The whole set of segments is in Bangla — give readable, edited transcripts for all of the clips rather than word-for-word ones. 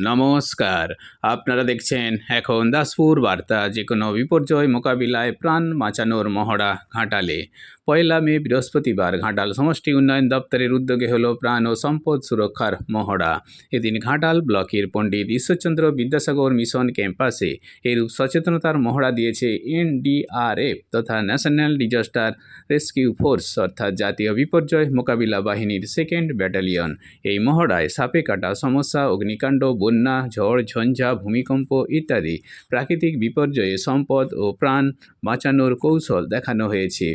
নমস্কার, আপনারা দেখছেন এখন দাসপুর বার্তা। যে কোনো বিপর্যয় মোকাবিলায় প্রাণ বাঁচানোর মহড়া ঘাটালে। 1 মে বৃহস্পতিবার ঘাটাল সমষ্টি উন্নয়ন দপ্তরের উদ্যোগে হলো প্রাণ ও সম্পদ সুরক্ষার মহড়া। এদিন ঘাটাল ব্লকের পণ্ডিত ঈশ্বরচন্দ্র বিদ্যাসাগর মিশন ক্যাম্পাসে এরূপ সচেতনতার মহড়া দিয়েছে NDRF তথা ন্যাশনাল ডিজাস্টার রেস্কিউ ফোর্স অর্থাৎ জাতীয় বিপর্যয় মোকাবিলা বাহিনীর 2nd ব্যাটালিয়ন। এই মহড়ায় সাপে কাটা সমস্যা, অগ্নিকাণ্ড, বন্যা, ঝড়, ঝঞ্ঝা, ভূমিকম্প ইত্যাদি প্রাকৃতিক বিপর্যয়ে সম্পদ ও প্রাণ বাঁচানোর কৌশল দেখানো হয়েছে।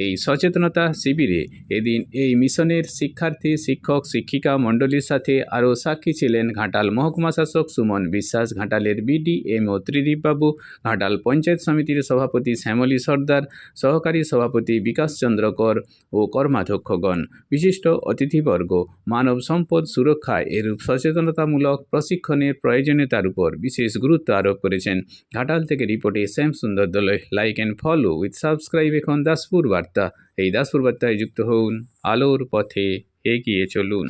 এই সচেতনতা শিবিরে এদিন এই মিশনের শিক্ষার্থী, শিক্ষক, শিক্ষিকা মণ্ডলীর সাথে আরও সাক্ষী ছিলেন ঘাটাল মহকুমা শাসক সুমন বিশ্বাস, ঘাটালের BDMO ত্রিদীপবাবু, ঘাটাল পঞ্চায়েত সমিতির সভাপতি শ্যামলী সর্দার, সহকারী সভাপতি বিকাশ চন্দ্র কর ও কর্মাধ্যক্ষগণ। বিশিষ্ট অতিথিবর্গ মানব সম্পদ সুরক্ষায় এরূপ সচেতনতামূলক প্রশিক্ষণের প্রয়োজনীয়তার উপর বিশেষ গুরুত্ব আরোপ করেছেন। ঘাটাল থেকে রিপোর্টে Shyam Sundar Daloi. Like and follow with subscribe এখন দাসপুর বার্তা। এই দাসপুর বার্তায় যুক্ত হন, আলোর পথে এগিয়ে চলুন।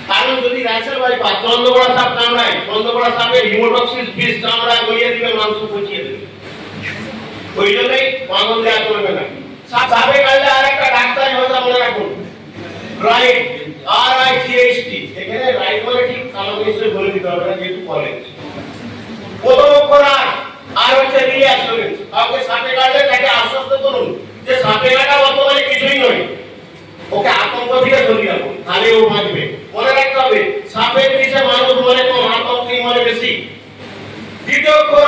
কারণ যদি রাইসেল ভাই চন্দ্রকোড়া সাপ কামড়ায়, চন্দ্রকোড়া সাপের হিমোটক্সিস বিষ কামড়া গলিয়ে দিবে, মাংস পচিয়ে দেবে। ওই জন্যই মাংস দেওয়া চলবে না। সাপে কাটলে আরেকটা ডাক্তারি ভাষা মনে রাখুন, রাইট, RIGHT। এখানে রাইট বলে ঠিক কালো নিশ্চয়ই বলে দিতে হবে না, যেহেতু কলেজ। প্রথম অক্ষর আর হচ্ছে রিঅ্যাসুরেন্স। কাউকে সাপে কাটলে তাকে আশ্বস্ত করুন যে সাপে কাটা বর্তমানে কিছুই নয়, ওকে আতঙ্ক থেকে সরিয়ে রাখুন, তাহলে ও বাঁচবে। মনে রাখতে হবে সাপের বিষে মানুষ মরে কম, আতঙ্কেই মরে বেশি। দ্বিতীয় অক্ষর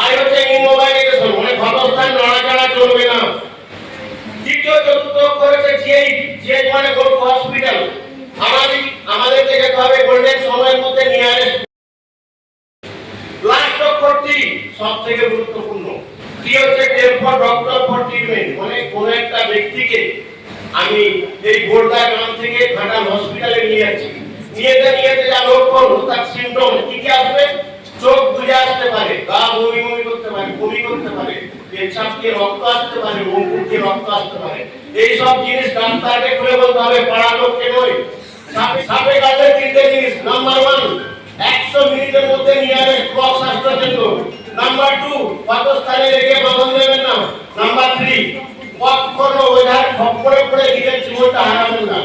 আই হচ্ছে ইমোবাইলাইজেশন, মানে ক্ষতস্থান নড়াচড়া চলবে না। তৃতীয় চতুর্থ অক্ষর হচ্ছে জিএইচ মানে গো টু হসপিটাল। আমাদের দেখতে হবে গোল্ডেন সময়ের মধ্যে নিয়ারেস্ট। লাস্ট অক্ষর টি সবথেকে গুরুত্বপূর্ণ। টি হচ্ছে টেল ফর ডক্টর ফর ট্রিটমেন্ট, মানে কোন একটা ব্যক্তিকে আমি এই গোড়দা গ্রাম থেকে ঘাটাল হসপিটালে নিয়ে যাচ্ছি, নিয়ে যা লক্ষণ তার সিম্পটম কি কি আসবে? চোখ বুঝে আসতে পারে, গা বমি বমি করতে পারে, বমি করতে পারে, পেচ্ছাপ দিয়ে রক্ত আসতে পারে, মুখ দিয়ে রক্ত আসতে পারে। এই সব জিনিস ডাক্তারকে খুলে বলতে হবে, পাড়া লোককে নয়। সাপে কাটলে 3টে জিনিস। নাম্বার 1, 100 মিনিটের মধ্যে নিয়ারেস্ট ব্লক স্বাস্থ্য কেন্দ্র। নাম্বার 2, ক্ষতস্থানে রেখে বাঁধন দেবেন না। নাম্বার 3, কখনো ওইধার খপ্পরে পড়ে নিজের জীবনটা হারাবেন না।